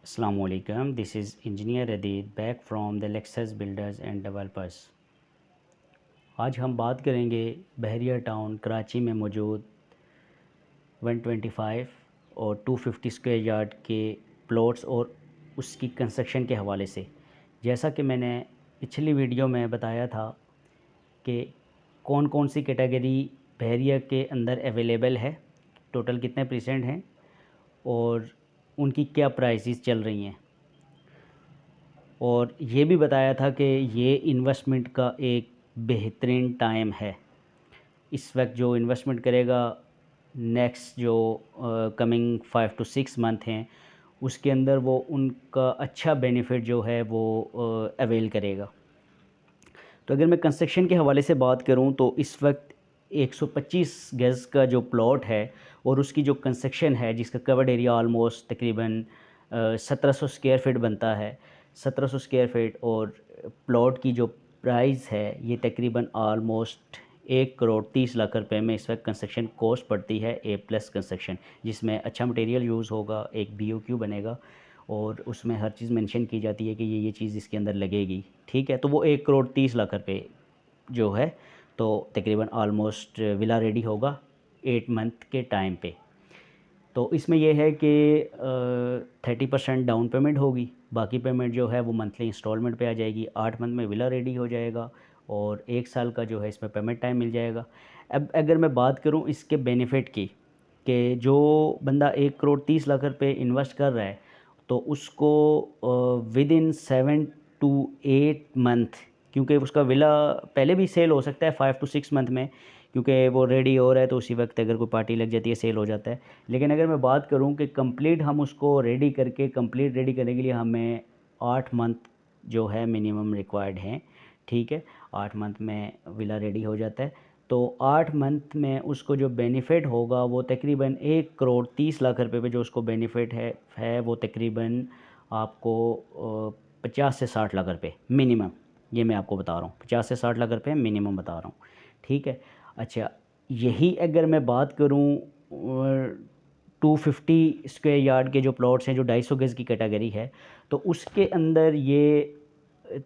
Assalamualaikum. This is Engineer Adid back from the Lexus Builders and Developers. आज हम बात करेंगे बहरिया टाउन कराची में मौजूद 125 और 250 स्क्वायर यार्ड के प्लॉट्स और उसकी कंस्ट्रक्शन के हवाले से। जैसा कि मैंने पिछली वीडियो में बताया था कि कौन कौन सी कैटेगरी बहरिया के अंदर अवेलेबल है, टोटल कितने परसेंट हैं और उनकी क्या प्राइसेस चल रही हैं, और ये भी बताया था कि ये इन्वेस्टमेंट का एक बेहतरीन टाइम है। इस वक्त जो इन्वेस्टमेंट करेगा नेक्स्ट जो कमिंग 5 to 6 मंथ हैं उसके अंदर वो उनका अच्छा बेनिफिट जो है वो अवेल करेगा। तो अगर मैं कंस्ट्रक्शन के हवाले से बात करूं तो इस वक्त 125 गज़ का जो प्लॉट है और उसकी जो कंस्ट्रक्शन है जिसका कवर्ड एरिया ऑलमोस्ट तकरीबन 1700 स्क्वायर फीट बनता है। 1700 स्क्वायर फीट और प्लॉट की जो प्राइस है ये तकरीबन ऑलमोस्ट 1 करोड़ 30 लाख रुपए में इस वक्त कंस्ट्रक्शन कॉस्ट पड़ती है। ए प्लस कंस्ट्रक्शन जिसमें अच्छा मटेरियल यूज़ होगा, एक BOQ बनेगा और उसमें हर चीज़ मेंशन की जाती है कि ये चीज़ इसके अंदर लगेगी। ठीक है, तो वो 1 करोड़ 30 लाख रुपए जो है तो तकरीबन ऑलमोस्ट विला रेडी होगा 8 मंथ के टाइम पे। तो इसमें यह है कि 30% डाउन पेमेंट होगी, बाकी पेमेंट जो है वो मंथली इंस्टॉलमेंट पे आ जाएगी। 8 मंथ में विला रेडी हो जाएगा और 1 साल का जो है इसमें पेमेंट टाइम मिल जाएगा। अब अगर मैं बात करूं इसके बेनिफिट की कि जो बंदा 1 करोड़ 30 लाख रुपए इन्वेस्ट कर रहा है तो उसको विद इन 7 to 8 मंथ, क्योंकि उसका विला पहले भी सेल हो सकता है 5 to 6 मंथ में, क्योंकि वो रेडी हो रहा है तो उसी वक्त अगर कोई पार्टी लग जाती है सेल हो जाता है। लेकिन अगर मैं बात करूं कि कंप्लीट हम उसको रेडी करके कंप्लीट रेडी करने के लिए हमें 8 मंथ जो है मिनिमम रिक्वायर्ड हैं। ठीक है, 8 मंथ में विला रेडी हो जाता है तो 8 मंथ में उसको जो बेनिफिट होगा वो तकरीबन 1 करोड़ 30 लाख रुपए पे जो उसको बेनिफिट है वो तकरीबन आपको 50 से 60 लाख रुपए मिनिमम, ये मैं आपको बता रहा हूँ 50 से 60 लाख रुपए मिनिमम बता रहा हूँ। ठीक है, अच्छा यही अगर मैं बात करूँ 250 स्क्वायर यार्ड के जो प्लॉट्स हैं जो 250 गज़ की कैटेगरी है तो उसके अंदर ये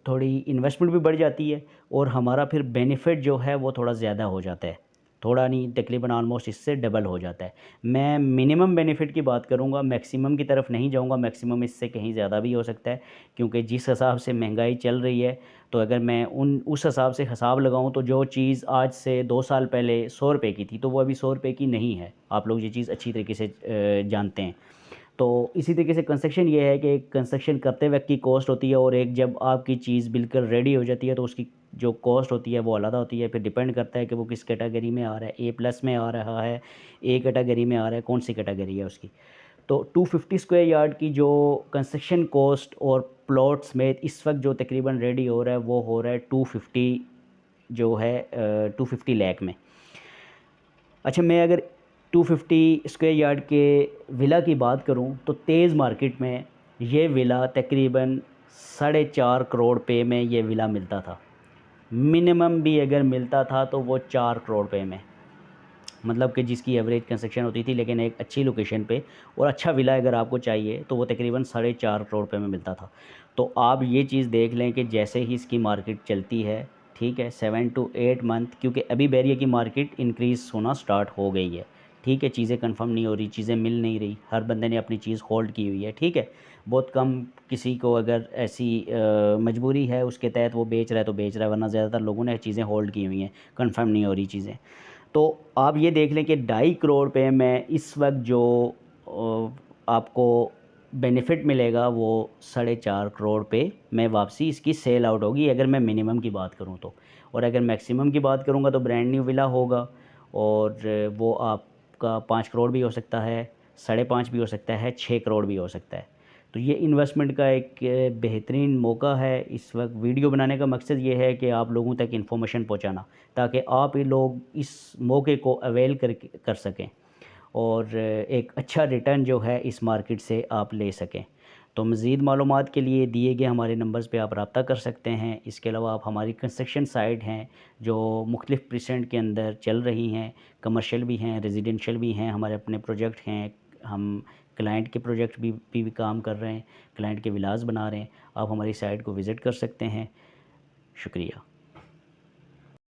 थोड़ी इन्वेस्टमेंट भी बढ़ जाती है और हमारा फिर बेनिफिट जो है वो थोड़ा ज़्यादा हो जाता है, थोड़ा नहीं तकरीबन ऑलमोस्ट इससे डबल हो जाता है। मैं मिनिमम बेनिफिट की बात करूँगा, मैक्सिमम की तरफ नहीं जाऊँगा, मैक्सिमम इससे कहीं ज़्यादा भी हो सकता है क्योंकि जिस हिसाब से महंगाई चल रही है तो अगर मैं उस हिसाब से हिसाब लगाऊँ तो जो चीज़ आज से 2 साल पहले 100 रुपये की थी तो वो अभी 100 रुपये की नहीं है। आप लोग ये चीज़ अच्छी तरीके से जानते हैं। तो इसी तरीके से कंस्ट्रक्शन ये है कि कंस्ट्रक्शन करते वक्त की कॉस्ट होती है और एक जब आपकी चीज़ बिल्कुल रेडी हो जाती है तो उसकी जो कॉस्ट होती है वो अलग होती है। फिर डिपेंड करता है कि वो किस कैटेगरी में आ रहा है, ए प्लस में आ रहा है, ए कैटेगरी में आ रहा है, कौन सी कैटेगरी है उसकी। तो 250 स्क्वायर यार्ड की जो कंस्ट्रक्शन कॉस्ट और प्लॉट्स में इस वक्त जो तकरीबन रेडी हो रहा है वो हो रहा है 250 जो है 250 लाख में। अच्छा मैं अगर 250 स्क्वायर यार्ड के विला की बात करूं तो तेज़ मार्केट में ये विला तकरीबन 4.5 करोड़ पे में ये विला मिलता था। मिनिमम भी अगर मिलता था तो वो 4 करोड़ पे में, मतलब कि जिसकी एवरेज कंस्ट्रक्शन होती थी, लेकिन एक अच्छी लोकेशन पे और अच्छा विला अगर आपको चाहिए तो वो तकरीबन 4.5 करोड़ पे में मिलता था। तो आप ये चीज़ देख लें कि जैसे ही इसकी मार्केट चलती है, ठीक है, 7 to 8 मंथ, क्योंकि अभी बैरिया की मार्केट इंक्रीज़ होना स्टार्ट हो गई है। ठीक है, चीज़ें कंफर्म नहीं हो रही, चीज़ें मिल नहीं रही, हर बंदे ने अपनी चीज़ होल्ड की हुई है। ठीक है, बहुत कम किसी को अगर ऐसी मजबूरी है उसके तहत वो बेच रहा है तो बेच रहा है, वरना ज़्यादातर लोगों ने चीज़ें होल्ड की हुई हैं, कंफर्म नहीं हो रही चीज़ें। तो आप ये देख लें कि 2.5 करोड़ पे में इस वक्त जो आपको बेनिफिट मिलेगा वो 4.5 करोड़ पे में वापसी इसकी सेल आउट होगी अगर मैं मिनिमम की बात करूं तो। और अगर मैक्सिमम की बात करूंगा तो ब्रांड न्यू विला होगा और वो आपका 5 करोड़ भी हो सकता है, 5.5 भी हो सकता है, 6 करोड़ भी हो सकता है। तो ये इन्वेस्टमेंट का एक बेहतरीन मौका है। इस वक्त वीडियो बनाने का मकसद ये है कि आप लोगों तक इन्फॉर्मेशन पहुंचाना ताकि आप ही लोग इस मौके को अवेल कर सकें और एक अच्छा रिटर्न जो है इस मार्केट से आप ले सकें। तो मज़ीद मालूमात के लिए दिए गए हमारे नंबर्स पे आप रब्ता कर सकते हैं। इसके अलावा आप हमारी कंस्ट्रक्शन साइट हैं जो मुख्तलिफ़ परसेंट के अंदर चल रही हैं, कमर्शियल भी हैं, रेजिडेंशियल भी हैं, हमारे अपने प्रोजेक्ट हैं, हम क्लाइंट के प्रोजेक्ट भी काम कर रहे हैं, क्लाइंट के विलास बना रहे हैं। आप हमारी साइट को विज़िट कर सकते हैं। शुक्रिया।